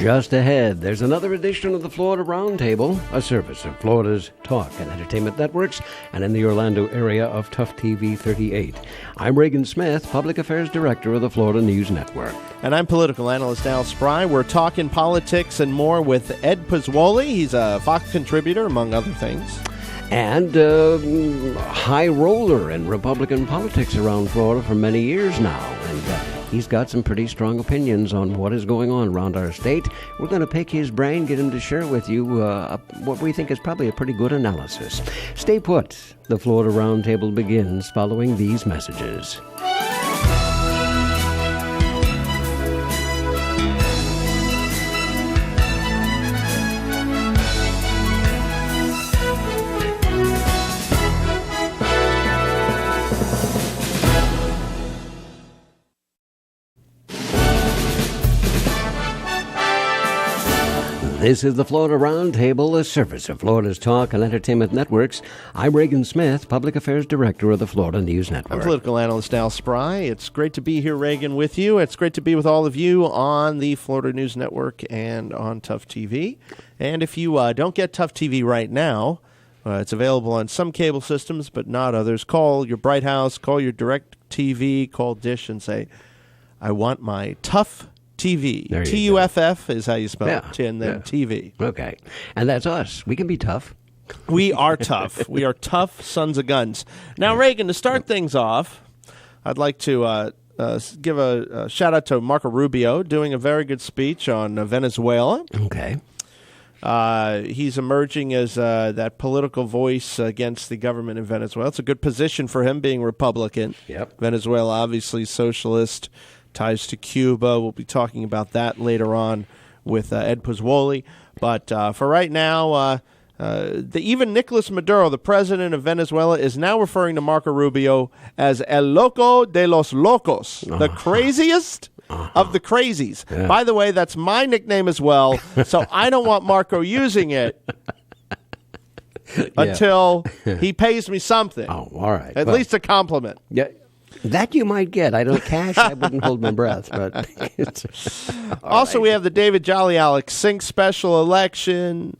Just ahead, there's another edition of the Florida Roundtable, a service of Florida's Talk and Entertainment Networks, and in the Orlando area of Tough TV 38. I'm Reagan Smith, Public Affairs Director of the Florida News Network. And I'm political analyst Al Spry. We're talking politics and more with Ed Pozzuoli. He's a Fox contributor, among other things. And high roller in Republican politics around Florida for many years now. And he's got some pretty strong opinions on what is going on around our state. We're going to pick his brain, get him to share with you what we think is probably a pretty good analysis. Stay put. The Florida Roundtable begins following these messages. This is the Florida Roundtable, a service of Florida's Talk and Entertainment Networks. I'm Reagan Smith, Public Affairs Director of the Florida News Network. I'm political analyst Al Spry. It's great to be here, Reagan, with you. It's great to be with all of you on the Florida News Network and on Tough TV. And if you don't get Tough TV right now, it's available on some cable systems, but not others. Call your Bright House, call your Direct TV, call Dish and say, I want my Tough TV. Tuff is how you spell it, and then TV. Okay. And that's us. We can be tough. We are tough. We are tough sons of guns. Now, Reagan, to start things off, I'd like to give a shout-out to Marco Rubio doing a very good speech on Venezuela. Okay. He's emerging as that political voice against the government in Venezuela. It's a good position for him, being Republican. Yep. Venezuela, obviously socialist, ties to Cuba. We'll be talking about that later on with Ed Pozzuoli. But for right now, even Nicolas Maduro, the president of Venezuela, is now referring to Marco Rubio as El Loco de los Locos, the craziest of the crazies. Yeah. By the way, that's my nickname as well, so I don't want Marco using it until he pays me something. Oh, all right. At least a compliment. Yeah. That you might get. I don't cash. I wouldn't hold my breath. But also, we have the David Jolly Alex Sink special election.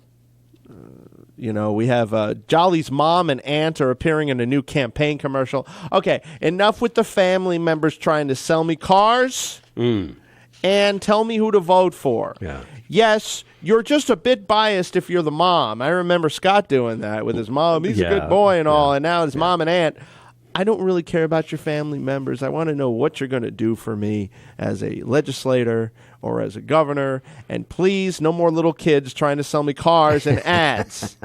We have Jolly's mom and aunt are appearing in a new campaign commercial. Okay, enough with the family members trying to sell me cars and tell me who to vote for. Yeah. Yes, you're just a bit biased if you're the mom. I remember Scott doing that with his mom. He's a good boy and all, and now his mom and aunt. I don't really care about your family members. I want to know what you're going to do for me as a legislator or as a governor. And please, no more little kids trying to sell me cars and ads.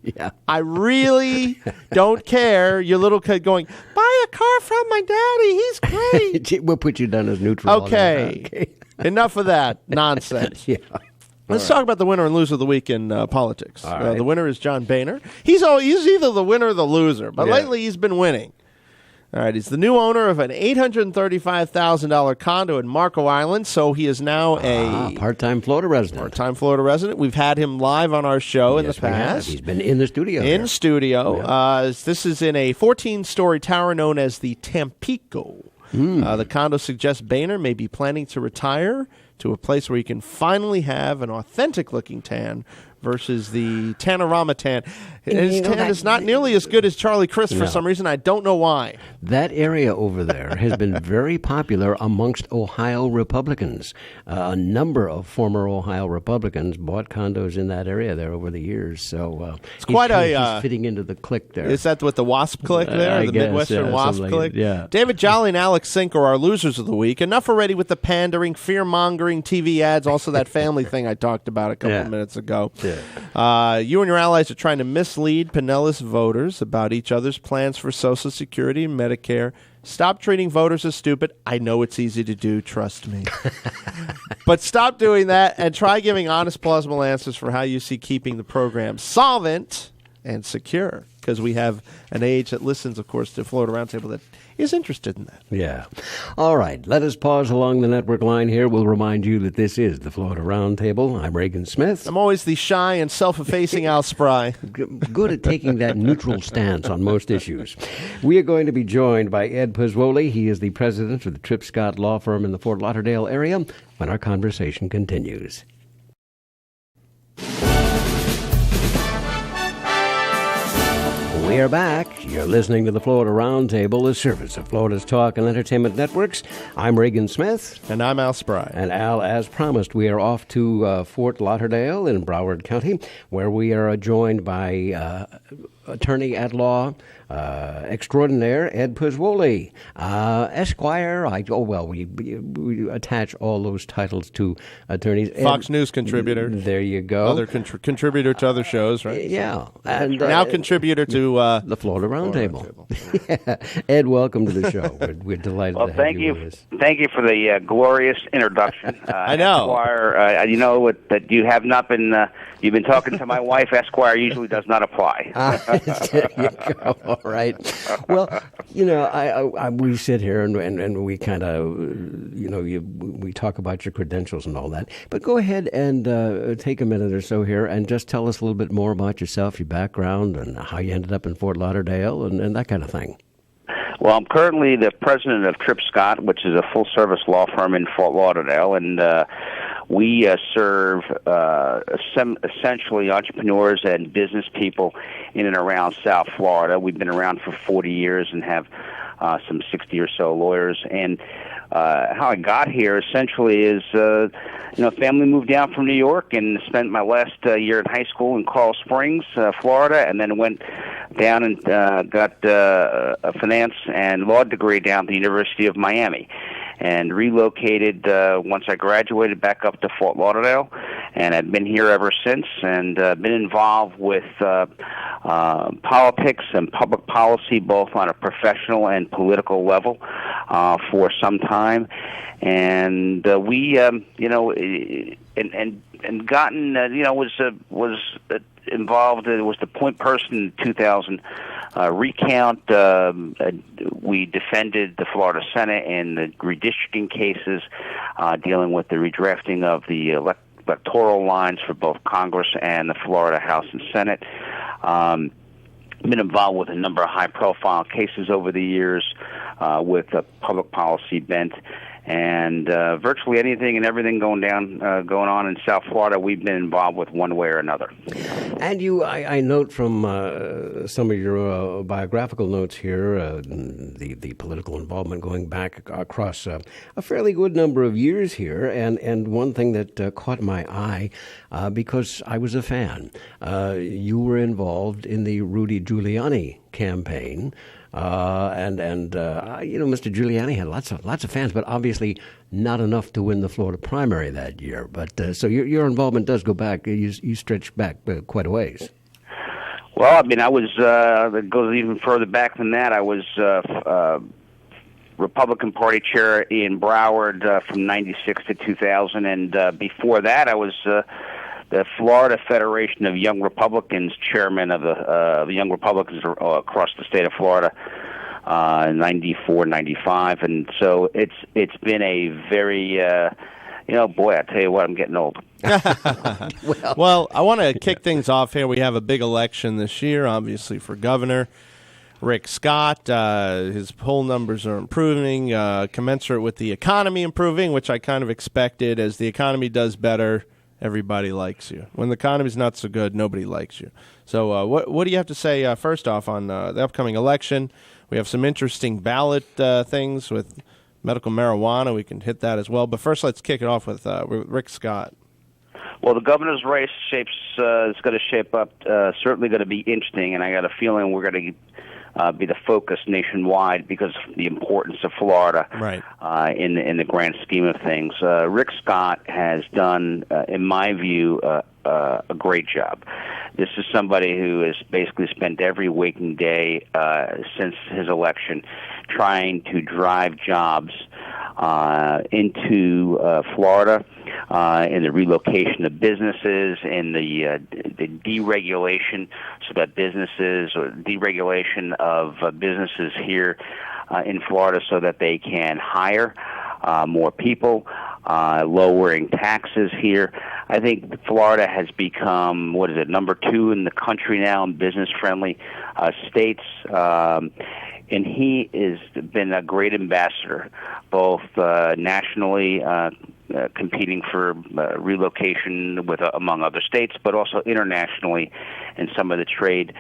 Yeah. I really don't care. Your little kid going, buy a car from my daddy. He's great. We'll put you down as neutral. Okay. Enough of that nonsense. Yeah. Let's talk about the winner and loser of the week in politics. Right. The winner is John Boehner. He's either the winner or the loser, but lately he's been winning. All right, he's the new owner of an $835,000 condo in Marco Island, so he is now a part-time Florida resident. Part-time Florida resident. We've had him live on our show in the past. He's been in the studio. This is in a 14-story tower known as the Tampico. The condo suggests Boehner may be planning to retire to a place where he can finally have an authentic-looking tan versus the Tanorama tan. His tan is not nearly as good as Charlie Crist for some reason. I don't know why. That area over there has been very popular amongst Ohio Republicans. A number of former Ohio Republicans bought condos in that area there over the years. So it's quite he's fitting into the clique there. Is that with the WASP clique there? The Midwestern WASP clique? Yeah. David Jolly and Alex Sink are our losers of the week. Enough already with the pandering, fear-mongering TV ads, also that family thing I talked about a couple of minutes ago. Yeah. You and your allies are trying to mislead Pinellas voters about each other's plans for Social Security and Medicare. Stop treating voters as stupid. I know it's easy to do, trust me. But stop doing that and try giving honest, plausible answers for how you see keeping the program solvent and secure. Because we have an age that listens, of course, to Florida Roundtable that is interested in that. Yeah. All right. Let us pause along the network line here. We'll remind you that this is the Florida Roundtable. I'm Reagan Smith. I'm always the shy and self-effacing Al Spry. Good at taking that neutral stance on most issues. We are going to be joined by Ed Pozzuoli. He is the president of the Tripp Scott Law Firm in the Fort Lauderdale area when our conversation continues. We are back. You're listening to the Florida Roundtable, a service of Florida's Talk and Entertainment Networks. I'm Reagan Smith. And I'm Al Spry. And Al, as promised, we are off to Fort Lauderdale in Broward County, where we are joined by attorney at law extraordinaire Ed Pozzuoli, Esquire. We attach all those titles to attorneys. Fox News contributor. There you go. Other contributor to other shows, right? Yeah, and now contributor to the Florida Roundtable. Yeah. Ed, welcome to the show. We're delighted to have you with us. Thank you for the glorious introduction. I know. Esquire, you know that you have not been. You've been talking to my wife. Esquire usually does not apply. There you go. All right. Well, we sit here and we kind of, we talk about your credentials and all that. But go ahead and take a minute or so here and just tell us a little bit more about yourself, your background, and how you ended up in Fort Lauderdale and that kind of thing. Well, I'm currently the president of Tripp Scott, which is a full-service law firm in Fort Lauderdale, and we serve essentially entrepreneurs and business people in and around South Florida. We've been around for 40 years and have some 60 or so lawyers. And how I got here essentially is, family moved down from New York and spent my last year in high school in Coral Springs, Florida, and then went down and got a finance and law degree down at the University of Miami, and relocated once I graduated back up to Fort Lauderdale, and I've been here ever since, and been involved with politics and public policy, both on a professional and political level, for some time, and we, and gotten, was involved. It was the point person in 2000 recount. We defended the Florida Senate in the redistricting cases, dealing with the redrafting of the electoral lines for both Congress and the Florida House and Senate. Been involved with a number of high-profile cases over the years with a public policy bent. And virtually anything and everything going on in South Florida, we've been involved with one way or another. And I note from some of your biographical notes here, the political involvement going back across a fairly good number of years here. And one thing that caught my eye, because I was a fan, you were involved in the Rudy Giuliani campaign. Mr. Giuliani had lots of fans, but obviously not enough to win the Florida primary that year. But so your involvement does go back. You stretch back quite a ways. Well, I mean, I was. It goes even further back than that. I was Republican Party chair in Broward from '96 to 2000, and before that, I was. The Florida Federation of Young Republicans chairman of the Young Republicans across the state of Florida in 94, 95. And so it's been a very, I tell you what, I'm getting old. Well, I want to kick things off here. We have a big election this year, obviously, for governor. Rick Scott, his poll numbers are improving, commensurate with the economy improving, which I kind of expected. As the economy does better, everybody likes you. When the economy's not so good, nobody likes you. So what do you have to say, first off, on the upcoming election? We have some interesting ballot things with medical marijuana. We can hit that as well. But first, let's kick it off with Rick Scott. Well, the governor's race is going to shape up, certainly going to be interesting, and I got a feeling we're going to be the focus nationwide because of the importance of Florida, right? In the grand scheme of things. Rick Scott has done, in my view, a great job. This is somebody who has basically spent every waking day since his election trying to drive jobs into Florida, in the relocation of businesses, in the deregulation, so that businesses, or deregulation of businesses here in Florida, so that they can hire more people, lowering taxes here. I think Florida has become, number 2 in the country now in business-friendly states. And he has been a great ambassador, both nationally, competing for relocation with among other states, but also internationally in some of the trade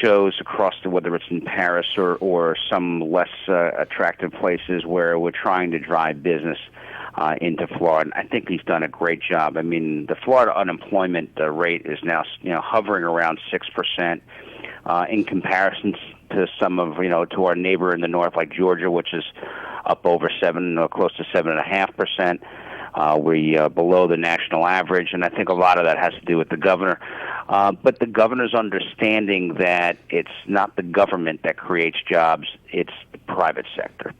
shows across whether it's in Paris or some less attractive places where we're trying to drive business into Florida. And I think he's done a great job. I mean, the Florida unemployment rate is now hovering around 6%. In comparison to some of to our neighbor in the north, like Georgia, which is up over 7 or close to 7.5%. We're below the national average, and I think a lot of that has to do with the governor. But the governor's understanding that it's not the government that creates jobs; it's the private sector.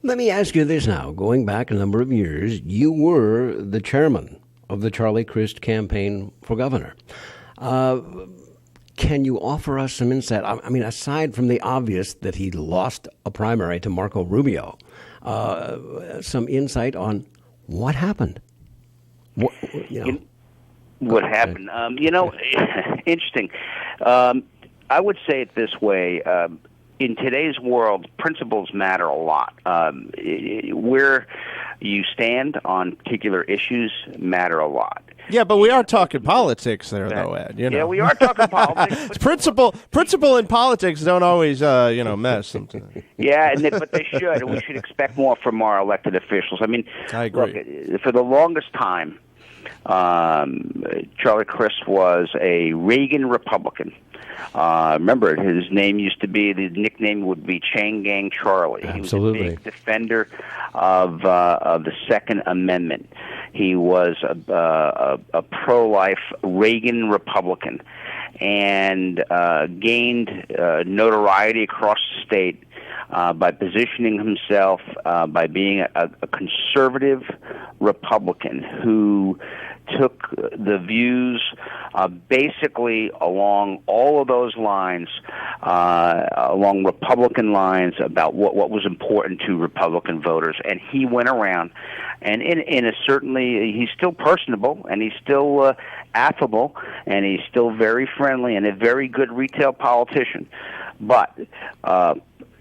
Let me ask you this now. Going back a number of years, you were the chairman of the Charlie Crist campaign for governor. Can you offer us some insight? I mean, aside from the obvious that he lost a primary to Marco Rubio, some insight on what happened? What happened? Interesting. I would say it this way. In today's world, principles matter a lot. Where you stand on particular issues matter a lot. Yeah, but we are talking politics there, though, Ed. Yeah, we are talking politics. Principle in politics don't always, mess sometimes. Yeah, but they should, and we should expect more from our elected officials. I mean, I agree. Look, for the longest time, Charlie Crist was a Reagan Republican. Remember, his nickname would be Chain Gang Charlie. Absolutely. He was a big defender of the Second Amendment. He was a pro-life Reagan Republican and gained notoriety across the state by positioning himself, by being a conservative Republican who took the views basically along all of those lines, along Republican lines about what was important to Republican voters. And he went around, and certainly he's still personable, and he's still affable, and he's still very friendly and a very good retail politician. But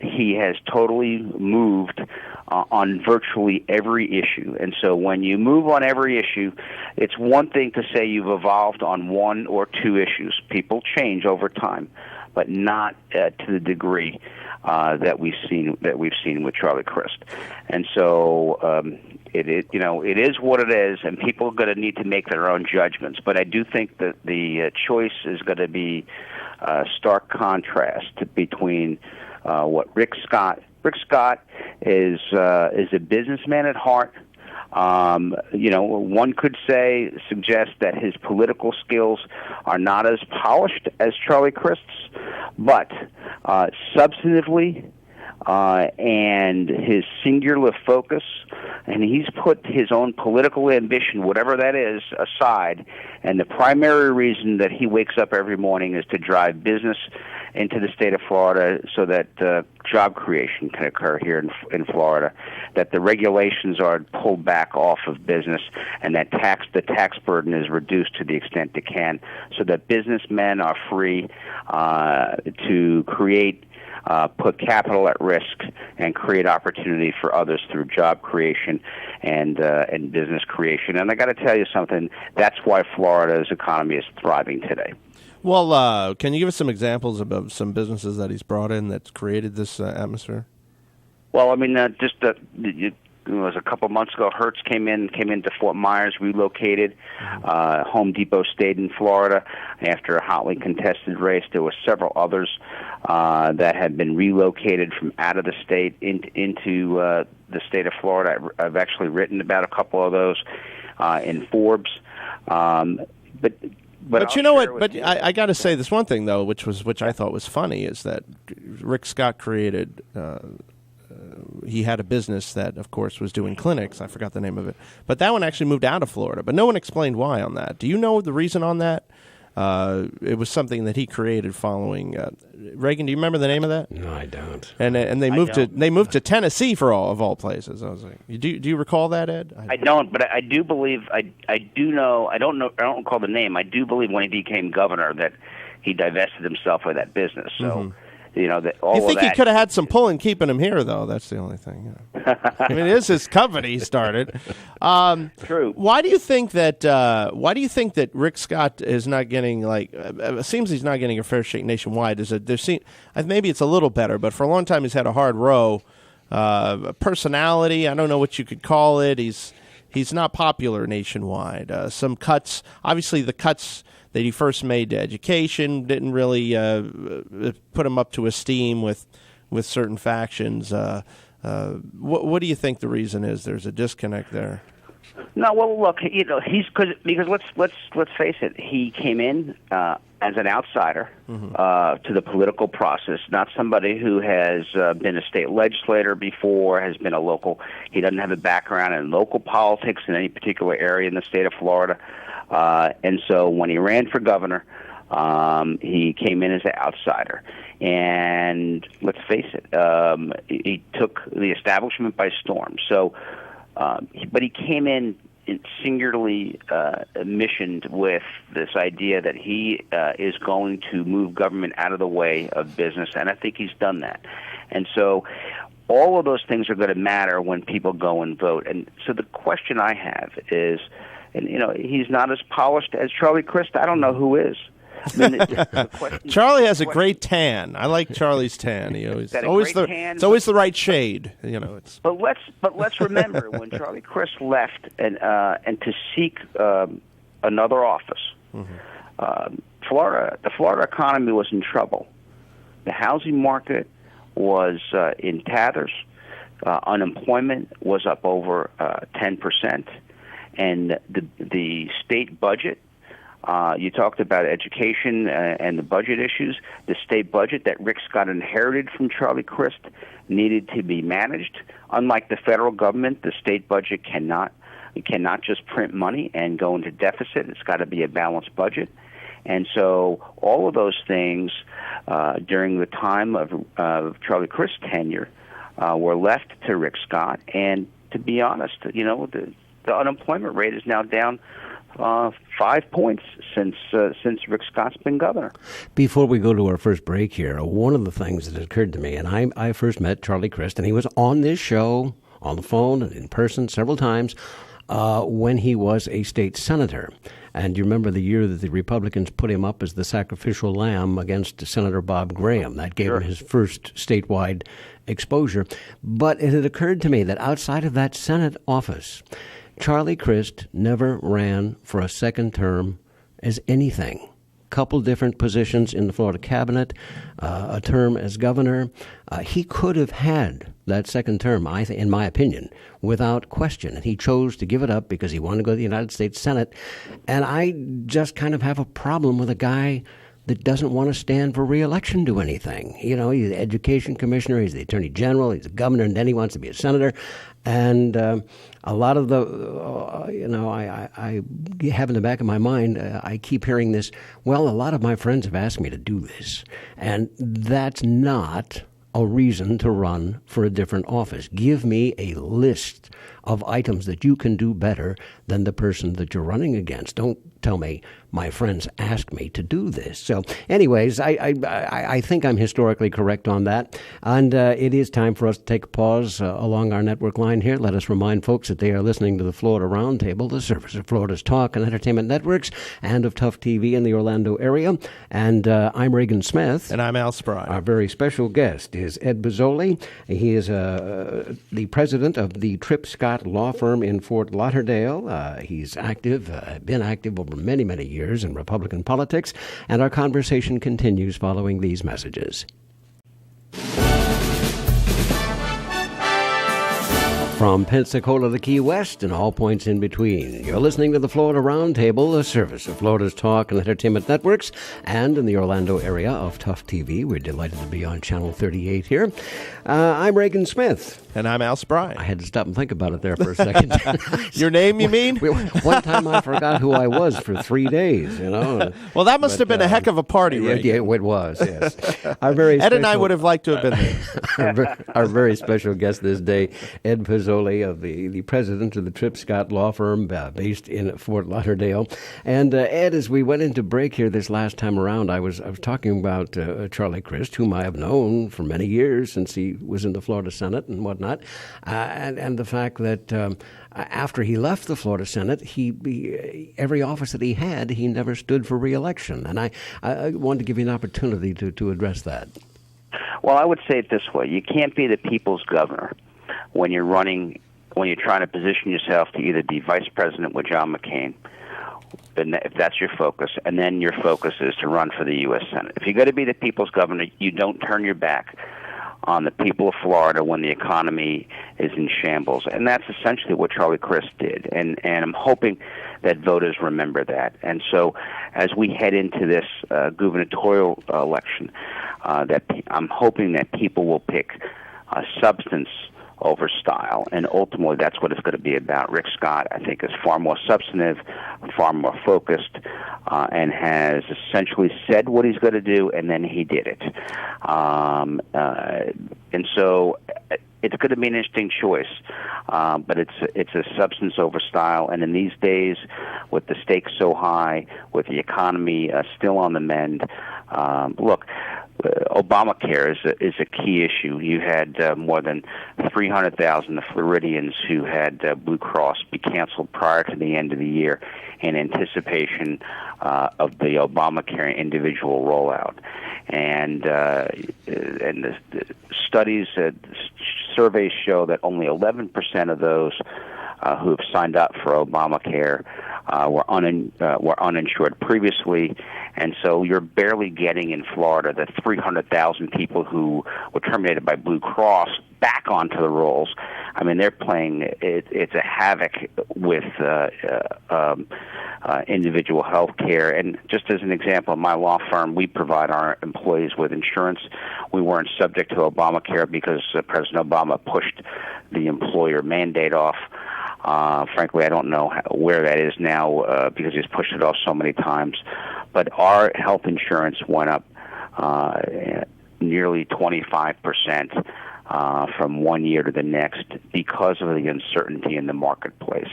he has totally moved on virtually every issue. And so when you move on every issue, it's one thing to say you've evolved on one or two issues. People change over time, but not to the degree that we've seen with Charlie Crist. And so it is what it is, and people are going to need to make their own judgments. But I do think that the choice is going to be stark contrast between what Rick Scott. Rick Scott is a businessman at heart. One could suggest that his political skills are not as polished as Charlie Crist's, but substantively and his singular focus, and he's put his own political ambition, whatever that is, aside, and the primary reason that he wakes up every morning is to drive business into the state of Florida so that job creation can occur here in Florida, that the regulations are pulled back off of business, and that the tax burden is reduced to the extent it can, so that businessmen are free to create, put capital at risk, and create opportunity for others through job creation and business creation. And I got to tell you something, that's why Florida's economy is thriving today. Well, can you give us some examples of some businesses that he's brought in that's created this atmosphere? Well, I mean, it was a couple of months ago. Hertz came into Fort Myers, relocated. Home Depot stayed in Florida after a hotly contested race. There were several others that had been relocated from out of the state into the state of Florida. I've actually written about a couple of those in Forbes. But you know what? But I got to say this one thing though, which I thought was funny, is that Rick Scott created. He had a business that, of course, was doing clinics. I forgot the name of it, but that one actually moved out of Florida. But no one explained why on that. Do you know the reason on that? It was something that he created following Reagan. Do you remember the name of that? No, I don't. And they moved to Tennessee for all places. I was like, do you recall that, Ed? I don't, but I do believe I do know. I don't recall the name. I do believe when he became governor that he divested himself of that business. So all you think of that. he could have had some pulling keeping him here, though? That's the only thing. I mean, it is his company he started. True. Why do you think that Rick Scott is not getting it seems he's not getting a fair shake nationwide? Maybe it's a little better, but for a long time he's had a hard row. Personality, I don't know what you could call it. He's not popular nationwide. Some cuts, obviously the cuts that he first made to education didn't really put him up to esteem with certain factions. What do you think the reason is? There's a disconnect there. No, well, look, because let's face it, he came in as an outsider to the political process, not somebody who has been a state legislator before, has been a local. He doesn't have a background in local politics in any particular area in the state of Florida, and so when he ran for governor, he came in as an outsider. And let's face it, he took the establishment by storm. So. But he came in singularly missioned with this idea that he is going to move government out of the way of business, and I think he's done that. And so all of those things are going to matter when people go and vote. And so the question I have is, and he's not as polished as Charlie Crist. I don't know who is. I mean, Charlie has a great tan. I like Charlie's tan. It's always the right shade. But let's remember when Charlie Crist left and to seek another office. The Florida economy was in trouble. The housing market was in tatters. Unemployment was up over 10%, and the state budget. You talked about education and the budget issues. The state budget that Rick Scott inherited from Charlie Crist needed to be managed. Unlike the federal government, the state budget cannot just print money and go into deficit. It's got to be a balanced budget. And so all of those things during the time of Charlie Crist's tenure were left to Rick Scott. And to be honest, the unemployment rate is now down 5 points since Rick Scott's been governor. Before we go to our first break here, one of the things that occurred to me, and I first met Charlie Crist, and he was on this show, on the phone and in person several times, when he was a state senator. And you remember the year that the Republicans put him up as the sacrificial lamb against Senator Bob Graham. That gave him his first statewide exposure. But it had occurred to me that outside of that Senate office, Charlie Crist never ran for a second term as anything. Couple different positions in the Florida cabinet, a term as governor. He could have had that second term, in my opinion, without question. And he chose to give it up because he wanted to go to the United States Senate. And I just kind of have a problem with a guy that doesn't want to stand for re-election to anything. He's the education commissioner, he's the attorney general, he's the governor, and then he wants to be a senator. And a lot of the, I have in the back of my mind, I keep hearing this, well, a lot of my friends have asked me to do this. And that's not a reason to run for a different office. Give me a list of items that you can do better than the person that you're running against. Don't tell me my friends asked me to do this. So anyways, I think I'm historically correct on that. And it is time for us to take a pause along our network line here. Let us remind folks that they are listening to the Florida Roundtable, the service of Florida's talk and entertainment networks, and of Tough TV in the Orlando area. And I'm Reagan Smith. And I'm Al Spry. Our very special guest is Ed Pozzuoli. He is the president of the Tripp Scott Law Firm in Fort Lauderdale. He's been active over many, many years in Republican politics, and our conversation continues following these messages. From Pensacola to Key West and all points in between, you're listening to the Florida Roundtable, a service of Florida's talk and entertainment networks, and in the Orlando area of Tough TV. We're delighted to be on Channel 38 here. I'm Reagan Smith. And I'm Al Spry. I had to stop and think about it there for a second. Your name, you mean? One time I forgot who I was for 3 days, Well, that must have been a heck of a party, Ray. Yeah, it was, yes. Ed and I would have liked to have been there. Our very special guest this day, Ed Pozzuoli, of the president of the Tripp Scott Law Firm based in Fort Lauderdale. And Ed, as we went into break here this last time around, I was talking about Charlie Crist, whom I have known for many years since he was in the Florida Senate and whatnot, and the fact that after he left the Florida Senate, he every office that he had, he never stood for re-election. And I wanted to give you an opportunity to address that. Well, I would say it this way: you can't be the people's governor when you're trying to position yourself to either be vice president with John McCain, if that's your focus, and then your focus is to run for the U.S. Senate. If you're going to be the people's governor, you don't turn your back on the people of Florida when the economy is in shambles. And that's essentially what Charlie Crist did. And I'm hoping that voters remember that. And so as we head into this gubernatorial election, that I'm hoping that people will pick substance over style, and ultimately that's what it's going to be about. Rick Scott, I think, is far more substantive, far more focused, and has essentially said what he's going to do, and then he did it. And so it's going to be an interesting choice, but it's a substance over style. And in these days, with the stakes so high, with the economy still on the mend, look, Obamacare is a key issue. You had more than 300,000 Floridians who had Blue Cross be canceled prior to the end of the year in anticipation of the Obamacare individual rollout. And the studies, surveys show that only 11% of those who have signed up for Obamacare were uninsured previously, and so you're barely getting in Florida the 300,000 people who were terminated by Blue Cross back onto the rolls. I mean, they're playing it's a havoc with individual health care. And just as an example, in my law firm, we provide our employees with insurance. We weren't subject to Obamacare because President Obama pushed the employer mandate off. Frankly, I don't know where that is now because he's pushed it off so many times. But our health insurance went up nearly 25% from one year to the next because of the uncertainty in the marketplace.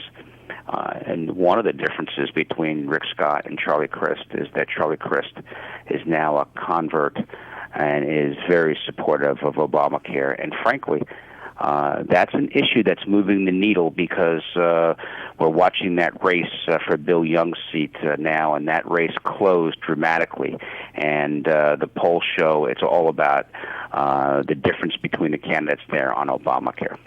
And one of the differences between Rick Scott and Charlie Crist is that Charlie Crist is now a convert and is very supportive of Obamacare. And frankly, that's an issue that's moving the needle because we're watching that race for Bill Young's seat now, and that race closed dramatically. And the polls show it's all about the difference between the candidates there on Obamacare.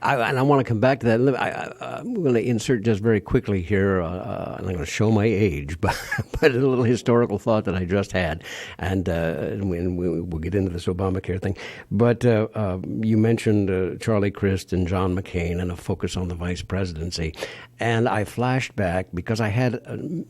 And I want to come back to that. I'm going to insert just very quickly here, and I'm going to show my age, but a little historical thought that I just had, and we'll get into this Obamacare thing. But you mentioned Charlie Crist and John McCain and a focus on the vice presidency. And I flashed back because I had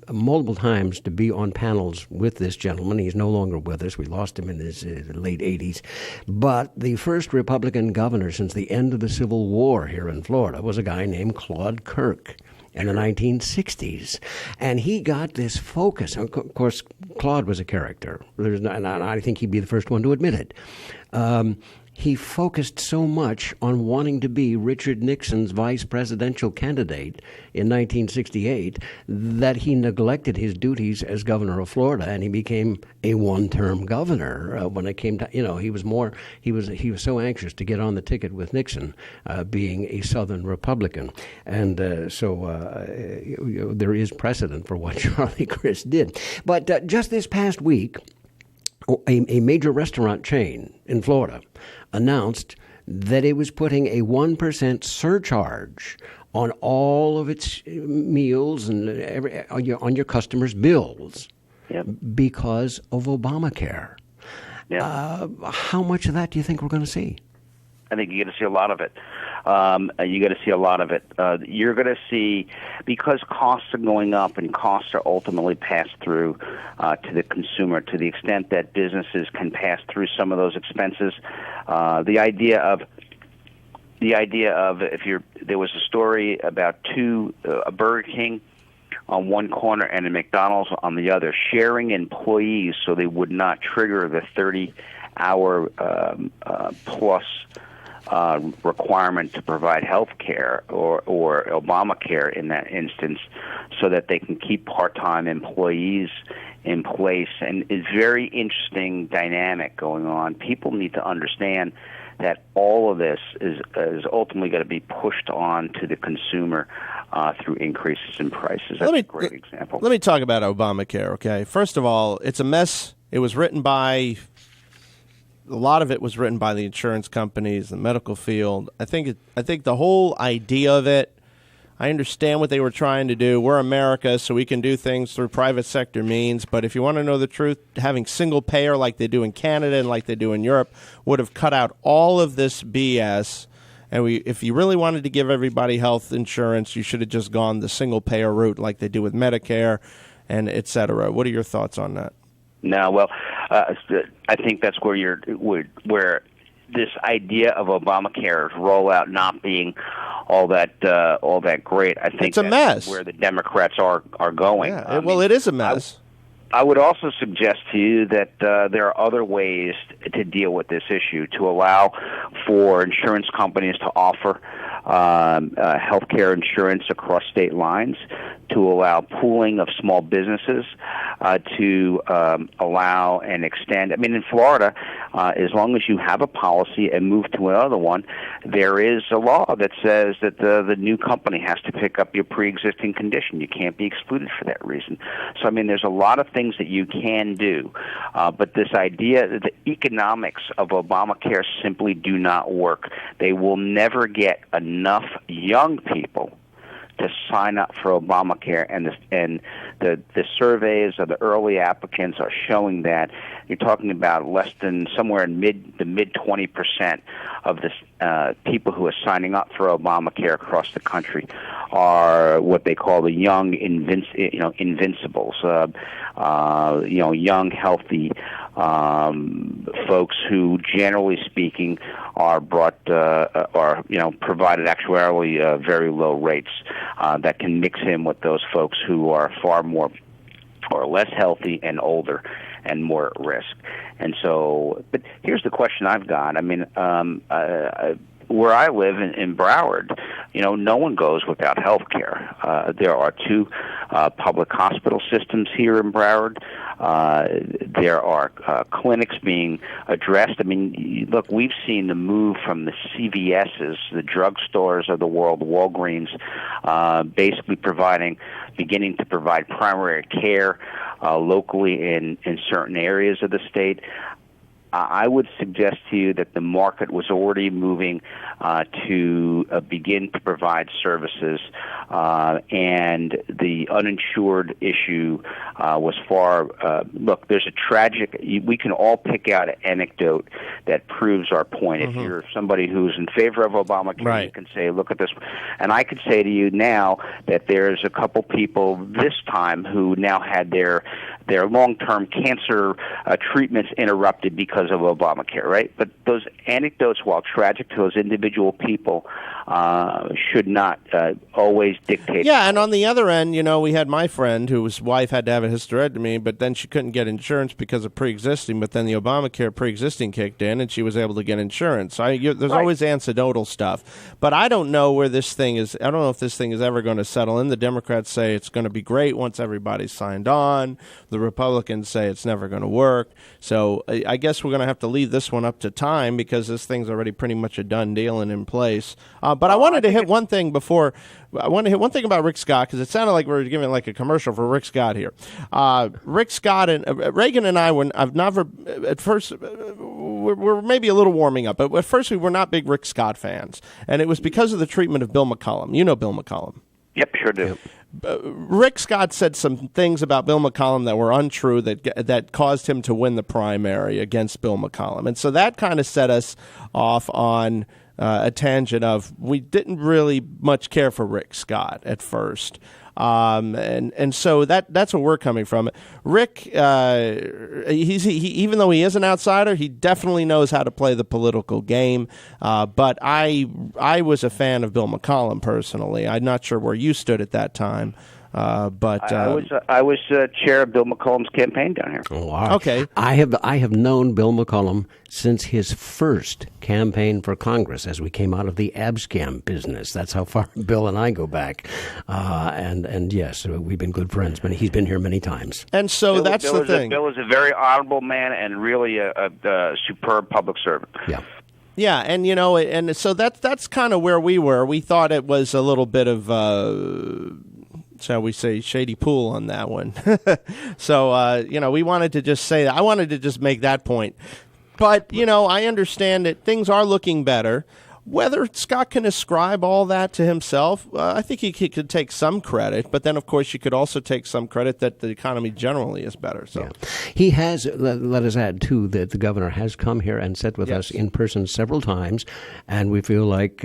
multiple times to be on panels with this gentleman. He's no longer with us. We lost him in his late 80s. But the first Republican governor since the end of the Civil War here in Florida was a guy named Claude Kirk in the 1960s. And he got this focus. Of course, Claude was a character. And I think he'd be the first one to admit it. He focused so much on wanting to be Richard Nixon's vice presidential candidate in 1968 that he neglected his duties as governor of Florida, and he became a one-term governor. When it came to, he was so anxious to get on the ticket with Nixon, being a Southern Republican, and so there is precedent for what Charlie Crist did. But just this past week, a major restaurant chain in Florida announced that it was putting a 1% surcharge on all of its meals and on your customers' bills because of Obamacare. How much of that do you think we're going to see? I think you're going to see a lot of it. You're going to see, because costs are going up and costs are ultimately passed through to the consumer, to the extent that businesses can pass through some of those expenses. The idea of the idea of there was a story about a Burger King on one corner and a McDonald's on the other, sharing employees so they would not trigger the 30-hour plus requirement to provide health care or Obamacare in that instance, so that they can keep part-time employees in place. And it's very interesting dynamic going on. People need to understand that all of this is ultimately going to be pushed on to the consumer through increases in prices. That's a great example. Let me talk about Obamacare, okay? First of all, it's a mess. It was written by... A lot of it was written by the insurance companies, the medical field. I think the whole idea of it, I understand what they were trying to do. We're America, so we can do things through private sector means. But if you want to know the truth, having single payer like they do in Canada and like they do in Europe would have cut out all of this BS. And if you really wanted to give everybody health insurance, you should have just gone the single payer route like they do with Medicare and et cetera. What are your thoughts on that? No, well, I think that's where this idea of Obamacare's rollout not being all that great. I think it's a mess. Where the Democrats are going. Yeah, it is a mess. I would also suggest to you that there are other ways to deal with this issue, to allow for insurance companies to offer health care insurance across state lines, to allow pooling of small businesses, to allow and extend. I mean, in Florida, as long as you have a policy and move to another one, there is a law that says that the new company has to pick up your pre-existing condition. You can't be excluded for that reason. So, I mean, there's a lot of things that you can do, but this idea, the economics of Obamacare simply do not work. They will never get enough young people to sign up for Obamacare, and the surveys of the early applicants are showing that you're talking about less than somewhere in the mid 20% of the people who are signing up for Obamacare across the country are what they call the young invincibles, young healthy folks who, generally speaking, are provided actuarially very low rates that can mix in with those folks who are far more or less healthy and older and more at risk. And so, but here's the question I've got. I mean, where I live in Broward, no one goes without health care. There are two public hospital systems here in Broward. There are clinics being addressed. I mean, look, we've seen the move from the CVS's, the drugstores of the world, Walgreens, basically beginning to provide primary care locally in certain areas of the state. I would suggest to you that the market was already moving to begin to provide services, and the uninsured issue was far. Look, there's a tragic. We can all pick out an anecdote that proves our point. Mm-hmm. If you're somebody who's in favor of Obamacare, right, you can say, "Look at this," and I could say to you now that there's a couple people this time who now had their long-term cancer treatments interrupted because of Obamacare, right? But those anecdotes, while tragic to those individual people, should not always dictate. Yeah, and on the other end, we had my friend whose wife had to have a hysterectomy, but then she couldn't get insurance because of pre-existing, but then the Obamacare pre-existing kicked in, and she was able to get insurance. So there's always anecdotal stuff. But I don't know where this thing is. I don't know if this thing is ever going to settle in. The Democrats say it's going to be great once everybody's signed on. The Republicans say it's never going to work. So I guess we're going to have to leave this one up to time because this thing's already pretty much a done deal and in place. But I wanted to hit one thing before. I want to hit one thing about Rick Scott because it sounded like we were giving like a commercial for Rick Scott here. Rick Scott and Reagan and I I've never at first we're maybe a little warming up, but at first we were not big Rick Scott fans, and it was because of the treatment of Bill McCollum. You know Bill McCollum. Yep, sure do. Rick Scott said some things about Bill McCollum that were untrue that caused him to win the primary against Bill McCollum. And so that kind of set us off on a tangent of we didn't really much care for Rick Scott at first. And so that's where we're coming from. Rick, even though he is an outsider, he definitely knows how to play the political game. But I was a fan of Bill McCollum personally. I'm not sure where you stood at that time. But I was chair of Bill McCollum's campaign down here. Oh, wow. Okay. I have known Bill McCollum since his first campaign for Congress, as we came out of the Abscam business. That's how far Bill and I go back. And yes, we've been good friends. But he's been here many times. And so that's the thing. Bill is a very honorable man and really a superb public servant. Yeah. Yeah, and and so that's kind of where we were. We thought it was a little bit of shall we say, shady pool on that one. So, we wanted to just say that. I wanted to just make that point. But, I understand that things are looking better. Whether Scott can ascribe all that to himself, I think he could take some credit. But then, of course, you could also take some credit that the economy generally is better. So he has. Let us add too that the governor has come here and sat with us in person several times, and we feel like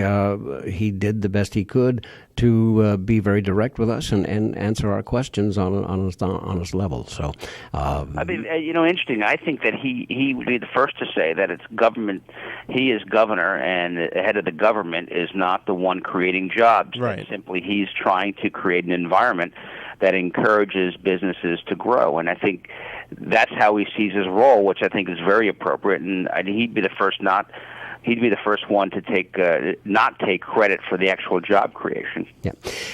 he did the best he could to be very direct with us and answer our questions on an honest level. So, interesting. I think that he would be the first to say that it's government. He is governor, and the head of the government is not the one creating jobs. Right. Simply, he's trying to create an environment that encourages businesses to grow, and I think that's how he sees his role, which I think is very appropriate. And he'd be the first one to not take credit for the actual job creation. Yeah.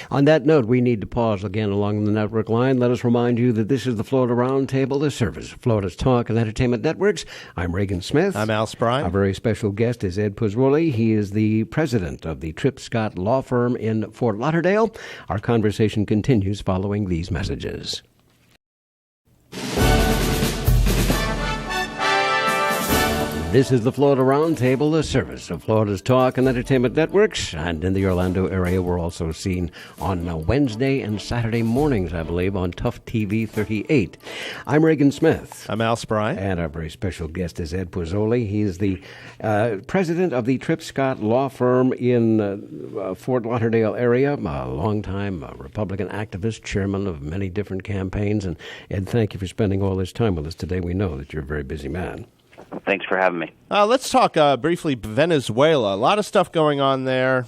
On that note, we need to pause again along the network line. Let us remind you that this is the Florida Roundtable, the service of Florida's talk and entertainment networks. I'm Reagan Smith. I'm Al Spry. Our very special guest is Ed Pozzuoli. He is the president of the Tripp Scott Law Firm in Fort Lauderdale. Our conversation continues following these messages. This is the Florida Roundtable, the service of Florida's talk and entertainment networks. And in the Orlando area, we're also seen on Wednesday and Saturday mornings, I believe, on Tough TV 38. I'm Reagan Smith. I'm Al Spry. And our very special guest is Ed Pozzuoli. He is the president of the Tripp Scott Law Firm in Fort Lauderdale area, a longtime Republican activist, chairman of many different campaigns. And Ed, thank you for spending all this time with us today. We know that you're a very busy man. Thanks for having me. Let's talk briefly Venezuela. A lot of stuff going on there.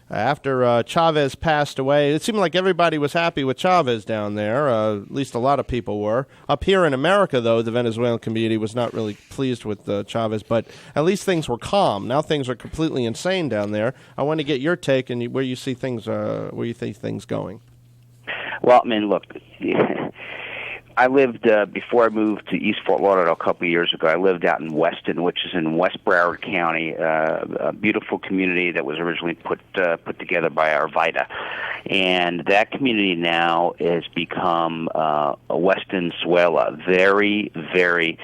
After Chavez passed away, it seemed like everybody was happy with Chavez down there. At least a lot of people were. Up here in America, though, the Venezuelan community was not really pleased with Chavez, but at least things were calm. Now things are completely insane down there. I want to get your take and where you see things going. Well, I mean, look. I lived, before I moved to East Fort Lauderdale a couple of years ago, I lived out in Weston, which is in West Broward County, a beautiful community that was originally put together by Arvida. And that community now has become Weston Suela, very, very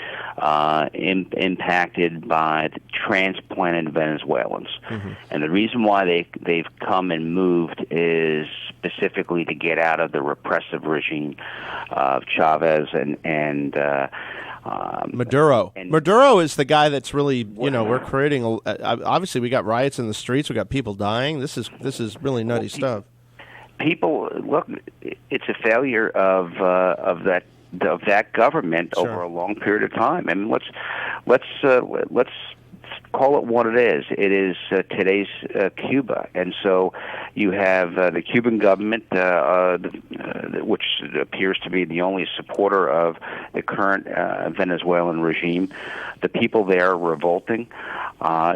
impacted by the transplanted Venezuelans. Mm-hmm. And the reason why they've come and moved is specifically to get out of the repressive regime of Chavez and Maduro. Maduro is the guy that's really, we're creating. Obviously, we got riots in the streets. We got people dying. This is really nutty stuff. People, look, it's a failure of that government over a long period of time. I mean, let's call it what it is. It is today's Cuba, and so you have the Cuban government, which appears to be the only supporter of the current Venezuelan regime. The people there are revolting.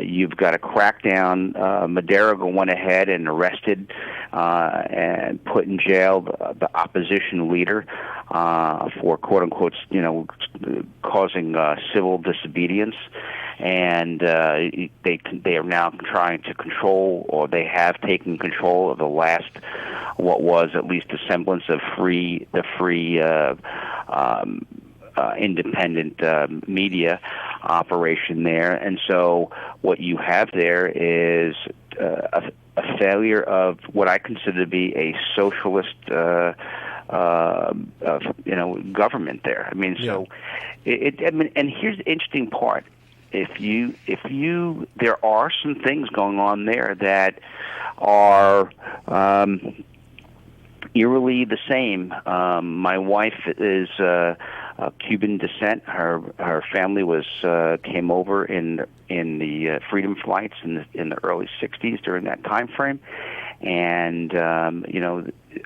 You've got a crackdown. Maduro went ahead and arrested and put in jail the opposition leader for quote unquote, causing civil disobedience. And they are now trying to control, or they have taken control of the last, what was at least a semblance of independent media operation there. And so what you have there is a failure of what I consider to be a socialist government there. I mean, so and here's the interesting part. there are some things going on there that are eerily the same. My wife is Cuban descent. Her family came over in the freedom flights in the early '60s during that time frame, and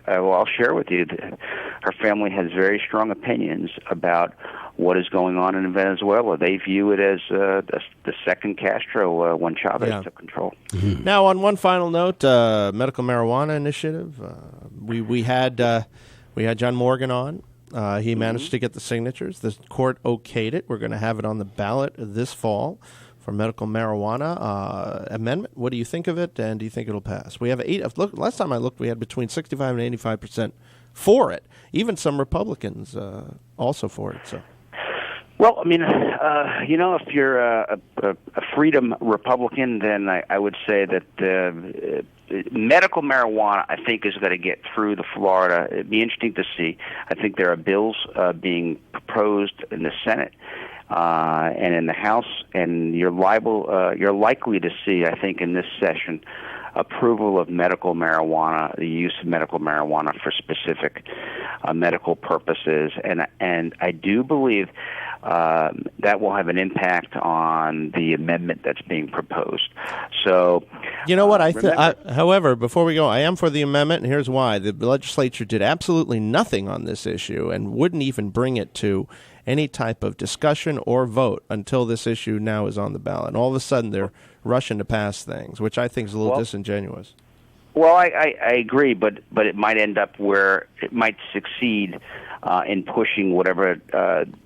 I'll share with you that her family has very strong opinions about what is going on in Venezuela. They view it as the second Castro when Chavez took control. Mm-hmm. Now, on one final note, medical marijuana initiative. We had John Morgan on. He managed to get the signatures. The court okayed it. We're going to have it on the ballot this fall for medical marijuana amendment. What do you think of it, and do you think it'll pass? We have last time I looked, we had between 65 and 85% for it. Even some Republicans also for it. So. Well, I mean, if you're a freedom Republican, then I would say that medical marijuana, I think, is going to get through the Florida. It'd be interesting to see. I think there are bills being proposed in the Senate and in the House, and you're likely to see, I think, in this session, approval of medical marijuana, the use of medical marijuana for specific medical purposes, and I do believe that will have an impact on the amendment that's being proposed. So, you know what? However, before we go, I am for the amendment, and here's why. The legislature did absolutely nothing on this issue and wouldn't even bring it to any type of discussion or vote until this issue now is on the ballot. And all of a sudden, they're rushing to pass things, which I think is a little disingenuous. Well, I agree, but it might end up where it might succeed in pushing whatever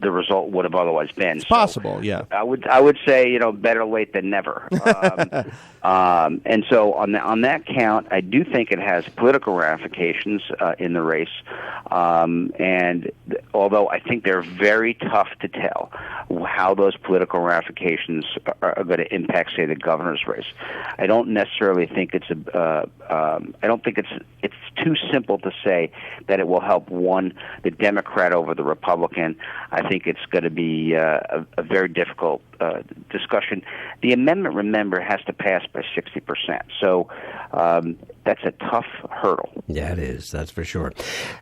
the result would have otherwise been. It's possible, yeah. I would say better late than never. And so on that count, I do think it has political ramifications in the race. And although I think they're very tough to tell how those political ramifications are going to impact, say, the governor's race, I don't necessarily think it's it's too simple to say that it will help the Democrat over the Republican. I think it's going to be a very difficult discussion. The amendment, remember, has to pass by 60%. So that's a tough hurdle. Yeah, it is. That's for sure.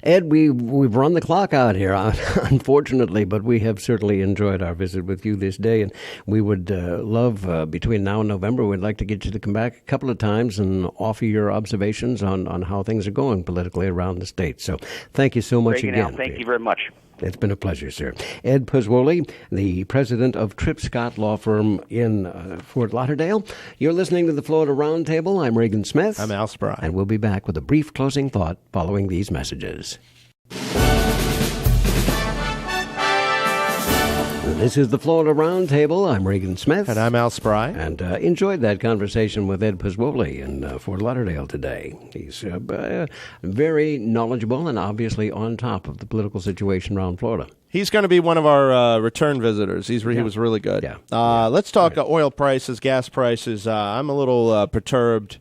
Ed, we've run the clock out here, unfortunately, but we have certainly enjoyed our visit with you this day, and we would love, between now and November, we'd like to get you to come back a couple of times and offer your observations on how things are going politically around the state. So thank you so much again. Thank you very much. It's been a pleasure, sir. Ed Pozzuoli, the president of Tripp Scott Law Firm in Fort Lauderdale. You're listening to the Florida Roundtable. I'm Reagan Smith. I'm Al Spry. And we'll be back with a brief closing thought following these messages. This is the Florida Roundtable. I'm Reagan Smith. And I'm Al Spry. And enjoyed that conversation with Ed Pozzuoli in Fort Lauderdale today. He's very knowledgeable and obviously on top of the political situation around Florida. He's going to be one of our return visitors. He was really good. Yeah. Let's talk oil prices, gas prices. I'm a little perturbed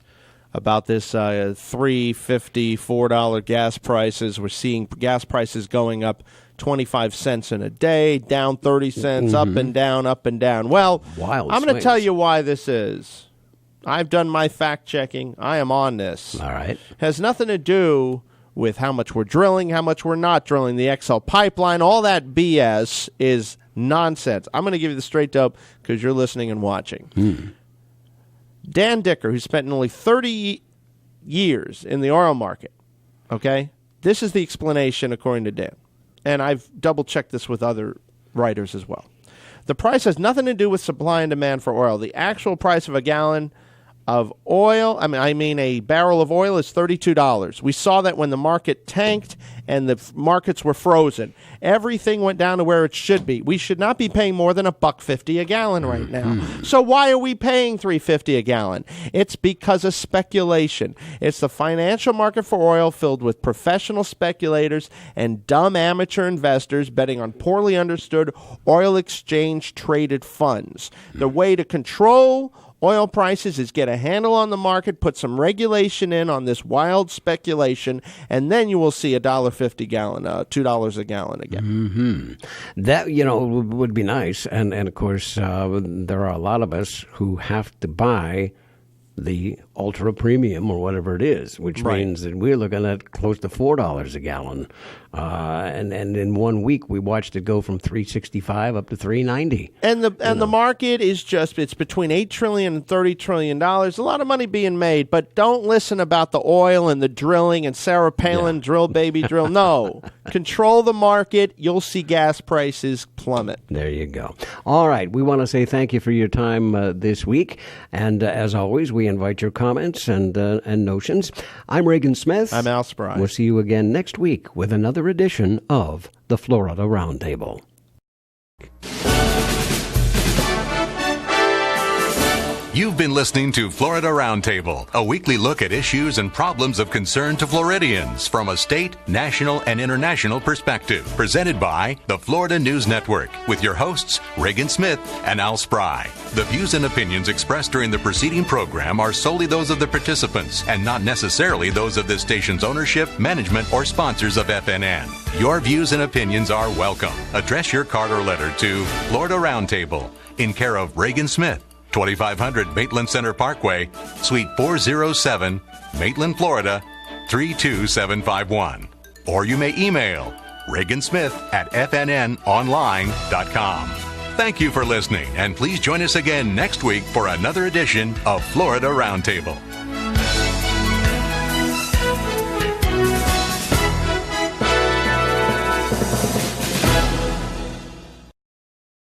about this $3.50, $4 gas prices. We're seeing gas prices going up 25 cents in a day, down 30 cents, up and down, up and down. Well, I'm going to tell you why this is. I've done my fact-checking. I am on this. All right. It has nothing to do with how much we're drilling, how much we're not drilling, the XL pipeline. All that BS is nonsense. I'm going to give you the straight dope because you're listening and watching. Dan Dicker, who spent nearly 30 years in the oil market, okay? This is the explanation according to Dan. And I've double-checked this with other writers as well. The price has nothing to do with supply and demand for oil. The actual price of a gallon of oil, I mean a barrel of oil is $32. We saw that when the market tanked and the markets were frozen. Everything went down to where it should be. We should not be paying more than $1.50 a gallon right now. So why are we paying $3.50 a gallon? It's because of speculation. It's the financial market for oil filled with professional speculators and dumb amateur investors betting on poorly understood oil exchange traded funds. The way to control oil prices is get a handle on the market, put some regulation in on this wild speculation, and then you will see $1.50 a gallon, $2 a gallon again. Mm-hmm. That, would be nice. And of course, there are a lot of us who have to buy the ultra premium or whatever it is, which means that we're looking at close to $4 a gallon. And in 1 week, we watched it go from $3.65 up to $3.90. And the market is it's between $8 trillion and $30 trillion. A lot of money being made, but don't listen about the oil and the drilling and Sarah Palin drill, baby, drill. No. Control the market. You'll see gas prices plummet. There you go. All right. We want to say thank you for your time this week. And as always, we invite your comments and notions. I'm Reagan Smith. I'm Al Spry. We'll see you again next week with another edition of the Florida Roundtable. You've been listening to Florida Roundtable, a weekly look at issues and problems of concern to Floridians from a state, national, and international perspective. Presented by the Florida News Network with your hosts, Reagan Smith and Al Spry. The views and opinions expressed during the preceding program are solely those of the participants and not necessarily those of this station's ownership, management, or sponsors of FNN. Your views and opinions are welcome. Address your card or letter to Florida Roundtable in care of Reagan Smith, 2500 Maitland Center Parkway, Suite 407, Maitland, Florida, 32751. Or you may email reagansmith@fnnonline.com. Thank you for listening, and please join us again next week for another edition of Florida Roundtable.